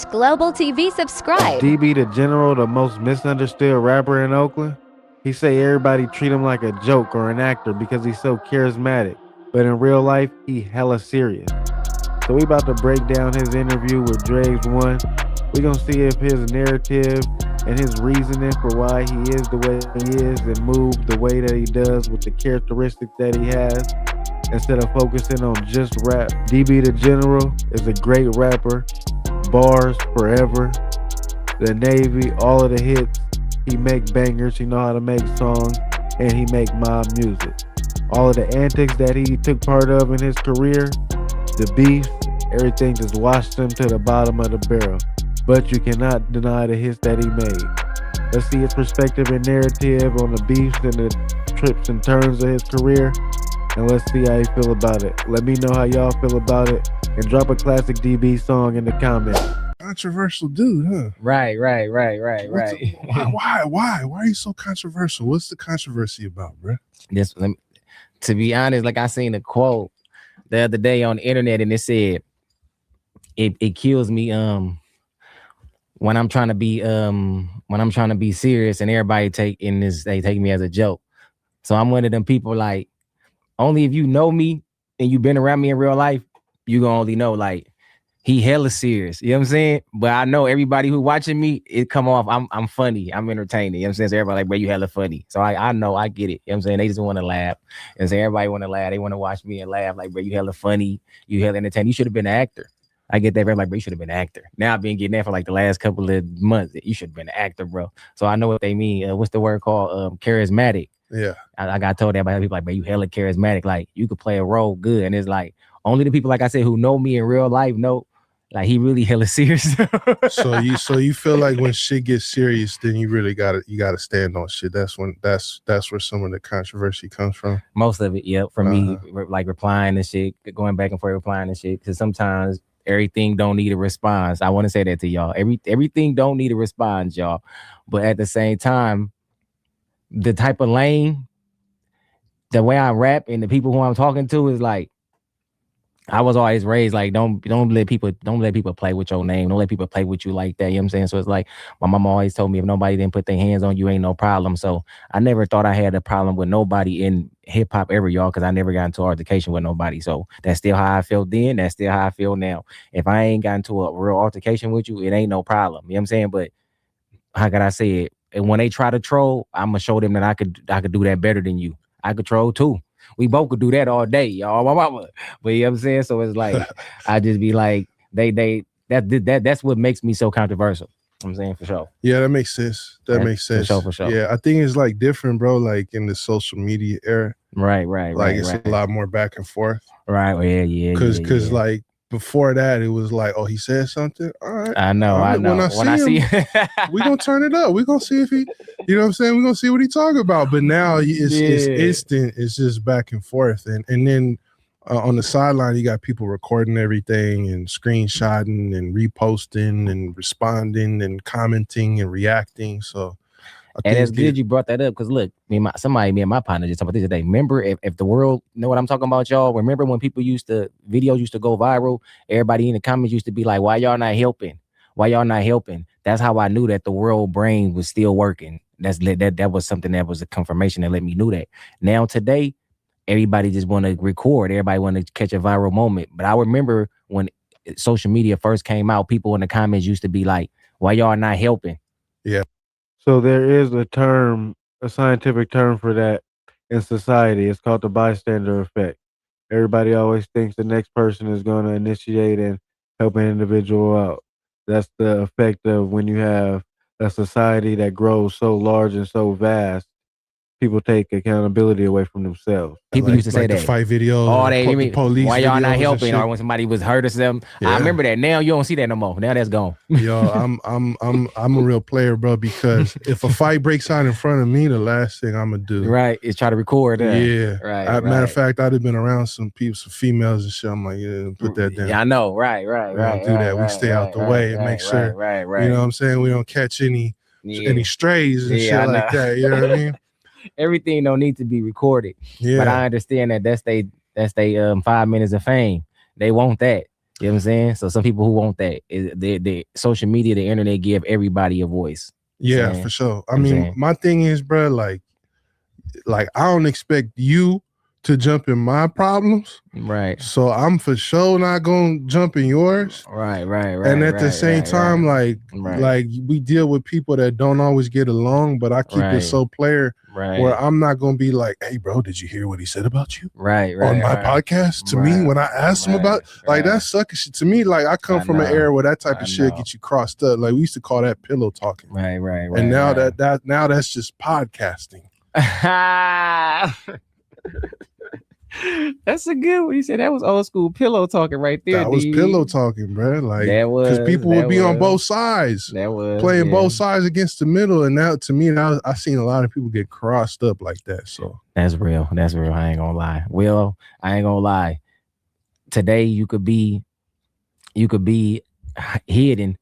global TV subscribe. DB the General, the most misunderstood rapper in Oakland? He say everybody treat him like a joke or an actor because he's so charismatic, but in real life, he hella serious. So we about to break down his interview with Dre's One. We gonna see if his narrative and his reasoning for why he is the way he is and move the way that he does with the characteristics that he has instead of focusing on just rap. DB the General is a great rapper. Bars forever. The Navy, all of the hits. He make bangers, he know how to make songs, and he make mob music. All of the antics that he took part of in his career, the beef, everything just washed him to the bottom of the barrel. But you cannot deny the hits that he made. Let's see his perspective and narrative on the beefs and the trips and turns of his career, and let's see how you feel about it. Let me know how y'all feel about it, and drop a classic DB song in the comments. Controversial dude, huh? Right. Why are you so controversial? What's the controversy about, bro? To be honest, like I seen a quote the other day on the internet, and it said, "It kills me when I'm trying to be serious, and everybody take me as a joke." So I'm one of them people, like, only if you know me and you've been around me in real life, you gonna only know, like, he hella serious. You know what I'm saying? But I know everybody who watching me, it come off, I'm funny, I'm entertaining. You know what I'm saying? So everybody like, bro, you hella funny. So I know, I get it. You know what I'm saying? They just want to laugh. And so everybody want to laugh. They want to watch me and laugh. Like, bro, you hella funny. You hella entertaining. You should have been an actor. I get that. Like, bro, you should have been an actor. Now I've been getting that for like the last couple of months. You should have been an actor, bro. So I know what they mean. What's the word called? Charismatic. Yeah. I got told that by people, like, bro, you hella charismatic. Like, you could play a role good. And it's like, only the people, like I said, who know me in real life know, like, he really hella serious. so you feel like when shit gets serious, then you really gotta stand on shit. That's where some of the controversy comes from. Most of it, yeah. For me, like replying and shit, going back and forth replying and shit. Because sometimes everything don't need a response. I want to say that to y'all. Everything don't need a response, y'all. But at the same time, the type of lane, the way I rap and the people who I'm talking to is like, I was always raised like, don't let people play with your name. Don't let people play with you like that. You know what I'm saying? So it's like, my mama always told me, if nobody didn't put their hands on you, ain't no problem. So I never thought I had a problem with nobody in hip hop ever, y'all, because I never got into altercation with nobody. So that's still how I felt then. That's still how I feel now. If I ain't got into a real altercation with you, it ain't no problem. You know what I'm saying? But how could I say it? And when they try to troll, I'm gonna show them that I could do that better than you. I could troll too. We both could do that all day, y'all. My mama. But you know what I'm saying? So it's like, I just be like, that's what makes me so controversial. I'm saying, for sure. Yeah, that makes sense. That makes sense. For sure. Yeah, I think it's like different, bro, like in the social media era. Right. Like it's a lot more back and forth. Right. Well, yeah. Because like before that, it was like, oh, he said something. All right. I know. When I see him, we gonna turn it up. We gonna see if he, you know what I'm saying? We gonna see what he talking about. But now it's instant. It's just back and forth. And then on the sideline, you got people recording everything and screenshotting and reposting and responding and commenting and reacting. So. And it's good you brought that up, because look, me and my partner just talked about this today. Remember, if the world know what I'm talking about, y'all. Remember when videos used to go viral? Everybody in the comments used to be like, "Why y'all not helping? Why y'all not helping?" That's how I knew that the world brain was still working. That was something that was a confirmation that let me know that. Now today, everybody just want to record. Everybody want to catch a viral moment. But I remember when social media first came out, people in the comments used to be like, "Why y'all not helping?" Yeah. So there is a scientific term for that in society. It's called the bystander effect. Everybody always thinks the next person is going to initiate and help an individual out. That's the effect of when you have a society that grows so large and so vast, people take accountability away from themselves. People used to say that. The fight videos. Oh, they police. Why y'all not helping? Or when somebody was hurt or something. Yeah. I remember that. Now you don't see that no more. Now that's gone. Yo, I'm a real player, bro. Because if a fight breaks out in front of me, the last thing I'm gonna do, right, is try to record that. Yeah, right. Matter of fact, I'd have been around some people, some females and shit. I'm like, yeah, put that down. Yeah, I know. Right. We don't do that. We stay out the way and make sure. Right. You know what I'm saying? We don't catch any strays and shit like that. You know what I mean? Everything don't need to be recorded. Yeah. But I understand that that's they 5 minutes of fame. They want that. You know what I'm saying? So some people who want that, the social media, the internet give everybody a voice. Yeah, saying? for sure. I I'm mean, saying. my thing is, bro, like I don't expect you to jump in my problems. Right. So I'm for sure not gonna jump in yours. Right. And at the same time, like we deal with people that don't always get along, but I keep it so player where I'm not gonna be like, hey bro, did you hear what he said about you? On my podcast to me when I asked him about like that sucker shit to me. Like I come from an era where that type of shit get you crossed up. Like we used to call that pillow talking. Right. And now now that's just podcasting. That's a good one. You said that was old school pillow talking right there. That was pillow talking, bro. Like because people would be on both sides. That was playing both sides against the middle. And now to me, now I've seen a lot of people get crossed up like that. So that's real. I ain't gonna lie. Well, I ain't gonna lie. Today you could be hidden.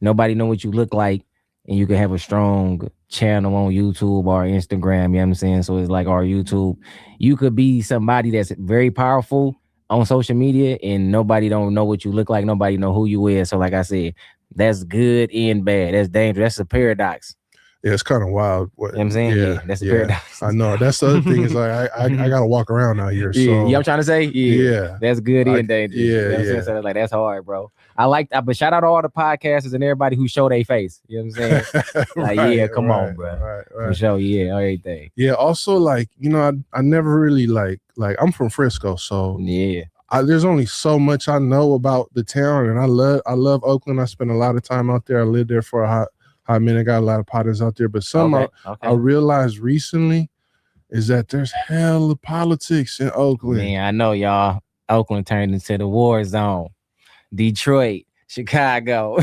Nobody know what you look like, and you could have a strong channel on YouTube or Instagram, you know what I'm saying? So it's like our YouTube. You could be somebody that's very powerful on social media and nobody don't know what you look like. Nobody know who you is. So like I said, that's good and bad. That's dangerous. That's a paradox. Yeah, it's kind of wild. You know what I'm saying? Yeah, that's a paradox. I know. That's the other thing is like I gotta walk around out here. So yeah, I'm trying to say, that's good and dangerous. Yeah, you know what I'm saying? So like that's hard, bro. But shout out to all the podcasters and everybody who show their face. You know what I'm saying? Like, come on, bro. Right. For sure, everything. Yeah, also like, you know, I never really like I'm from Frisco, so there's only so much I know about the town, and I love Oakland. I spent a lot of time out there. I lived there for a hot minute. I got a lot of partners out there, but I realized recently is that there's hell of politics in Oakland. Man, I know, y'all. Oakland turned into the war zone. Detroit, Chicago.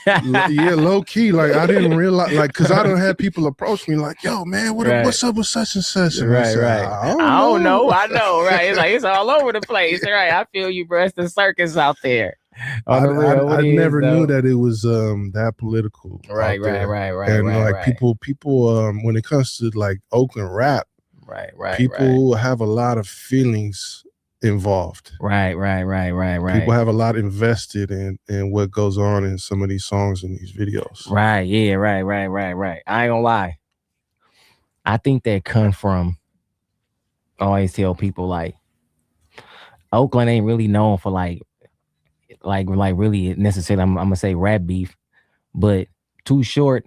Yeah, low key. Like I didn't realize, like, cause I don't have people approach me like, "Yo, man, what's up with such and such?" And right. I don't know. I know, right? It's like it's all over the place, right? I feel you, bro. It's the circus out there. I never knew that it was that political. Right. And like people when it comes to like Oakland rap, people have a lot of feelings involved. Right. People have a lot invested in what goes on in some of these songs and these videos. Right. Yeah. Right. I ain't gonna lie. I think that come from. I always tell people like Oakland ain't really known for like really necessarily. I'm gonna say rap beef, but Too Short.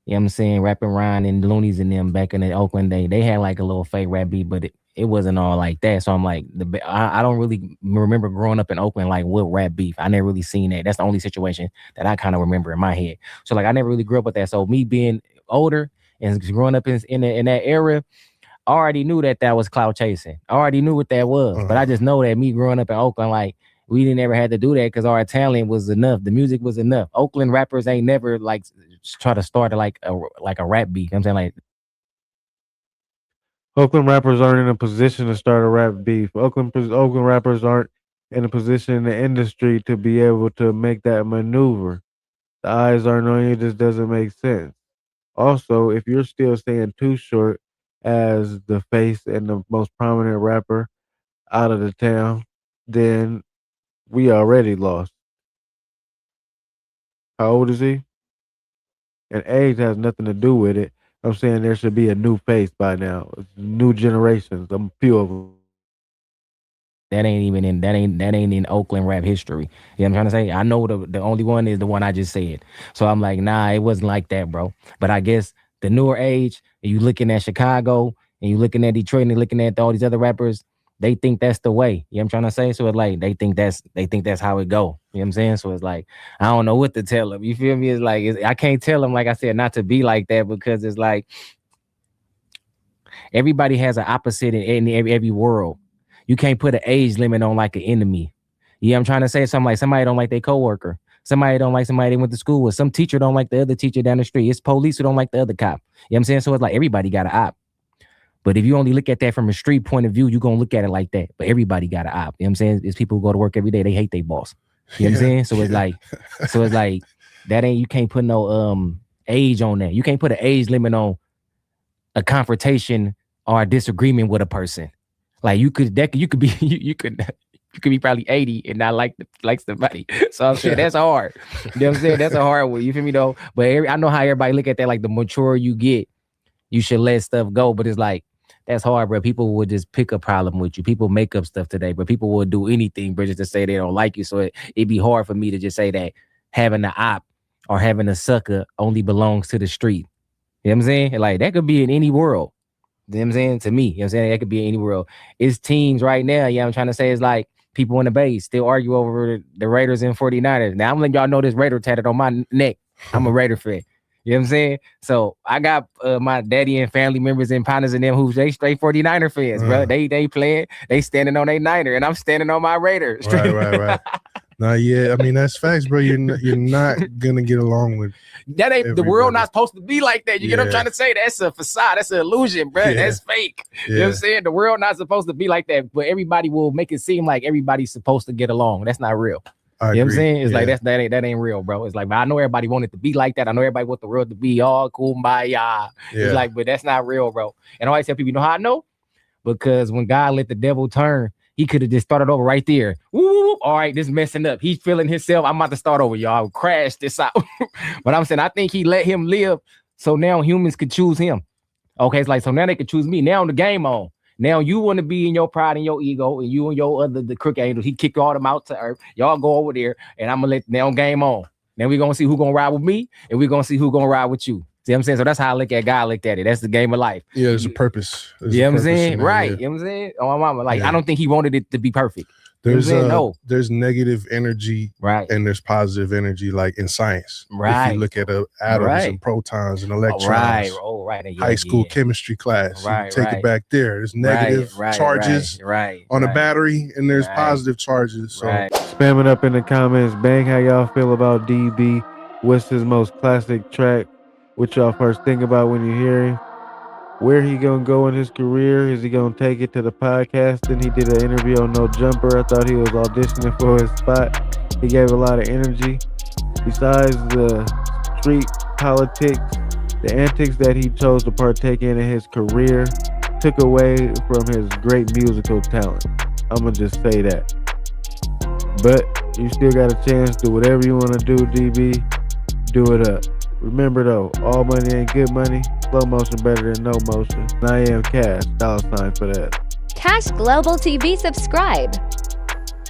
You know what I'm saying? Rapping Ryan and Loonies and them back in the Oakland day, they had like a little fake rap beef, but it wasn't all like that. So I'm like, I don't really remember growing up in Oakland like with rap beef. I never really seen that. That's the only situation that I kind of remember in my head. So like I never really grew up with that. So me being older and growing up in that era, I already knew that was clout chasing. I already knew what that was. But I just know that me growing up in Oakland, like we didn't ever have to do that because our talent was enough. The music was enough. Oakland rappers ain't never like try to start like a rap beef. You know what I'm saying? Like Oakland rappers aren't in a position to start a rap beef. Oakland rappers aren't in a position in the industry to be able to make that maneuver. The eyes aren't on you. It just doesn't make sense. Also, if you're still saying Too Short as the face and the most prominent rapper out of the town, then we already lost. How old is he? And age has nothing to do with it. I'm saying there should be a new face by now. New generations. A few of them. That ain't in Oakland rap history. You know what I'm trying to say? I know the only one is the one I just said. So I'm like, nah, it wasn't like that, bro. But I guess the newer age, and you looking at Chicago and you looking at Detroit and looking at all these other rappers, they think that's the way. You know what I'm trying to say? So it's like they think that's how it go. You know what I'm saying? So it's like I don't know what to tell them. You feel me? It's like I can't tell them, like I said, not to be like that because it's like everybody has an opposite in every world. You can't put an age limit on like an enemy. Yeah, I'm trying to say something like somebody don't like their coworker. Somebody don't like somebody they went to school with. Some teacher don't like the other teacher down the street. It's police who don't like the other cop. You know what I'm saying? So it's like everybody got an op. But if you only look at that from a street point of view, you're going to look at it like that. But everybody got an op. You know what I'm saying? It's people who go to work every day. They hate their boss. You know what I'm saying? So it's like that you can't put no age on that. You can't put an age limit on a confrontation or a disagreement with a person. Like you could you could be probably 80 and not like somebody. So I'm saying that's hard. You know what I'm saying? That's a hard one. You feel me though? But I know how everybody look at that. Like the mature you get, you should let stuff go. But it's like, that's hard, bro. People would just pick a problem with you. People make up stuff today, but people will do anything, bro, just to say they don't like you. So it'd be hard for me to just say that having an op or having a sucker only belongs to the street. You know what I'm saying? Like that could be in any world. You know what I'm saying? To me, you know what I'm saying? That could be in any world. It's teams right now. Yeah, I'm trying to say it's like people in the base still argue over the Raiders and 49ers. Now I'm letting y'all know this Raider tatted on my neck. I'm a Raider fan. You know what I'm saying? So I got my daddy and family members and partners and them who they straight 49er fans, bro. They playing, they standing on their Niner, and I'm standing on my Raiders. Right. Nah, yeah, I mean that's facts, bro. You're not gonna get along with that. Ain't the world not supposed to be like that. You get what I'm trying to say? That's a facade. That's an illusion, bro. Yeah. That's fake. You know what I'm saying? The world not supposed to be like that, but everybody will make it seem like everybody's supposed to get along. That's not real. You know what I'm saying? It's like that ain't real, bro. It's like, I know everybody want it to be like that. I know everybody want the world to be all kumbaya. It's like, but that's not real, bro. And I always tell people, you know how I know? Because when God let the devil turn, he could have just started over right there. Woo, all right, this messing up. He's feeling himself. I'm about to start over, y'all. Crash this out. But I'm saying, I think he let him live so now humans could choose him. Okay, it's like, so now they could choose me. Now the game on. Now you want to be in your pride and your ego, and you and your the crook angels. He kicked all them out to earth. Y'all go over there, and I'm gonna let now game on. Then we're gonna see who gonna ride with me, and we're gonna see who gonna ride with you. See what I'm saying? So that's how I look at God, looked at it. That's the game of life. Yeah, there's a purpose. You know what I'm saying? Right. You know what I'm saying? Oh, my mama. Like, I don't think he wanted it to be perfect. There's negative energy, right, and there's positive energy, like in science. Right. If you look at atoms and protons and electrons, right. High school chemistry class, you take it back there. There's negative charges on a battery, and there's positive charges. So spam it up in the comments. Bang, how y'all feel about DB? What's his most classic track? What y'all first think about when you hear him? Where he gonna go in his career? Is he gonna take it to the podcast? Then he did an interview on No Jumper. I thought he was auditioning for his spot. He gave a lot of energy. Besides the street politics, the antics that he chose to partake in his career took away from his great musical talent. I'm gonna just say that. But you still got a chance. Do whatever you want to do, DB. Do it up. Remember though, all money ain't good money. Slow motion better than no motion. And I am Cash, $ for that. Cash Global TV subscribe.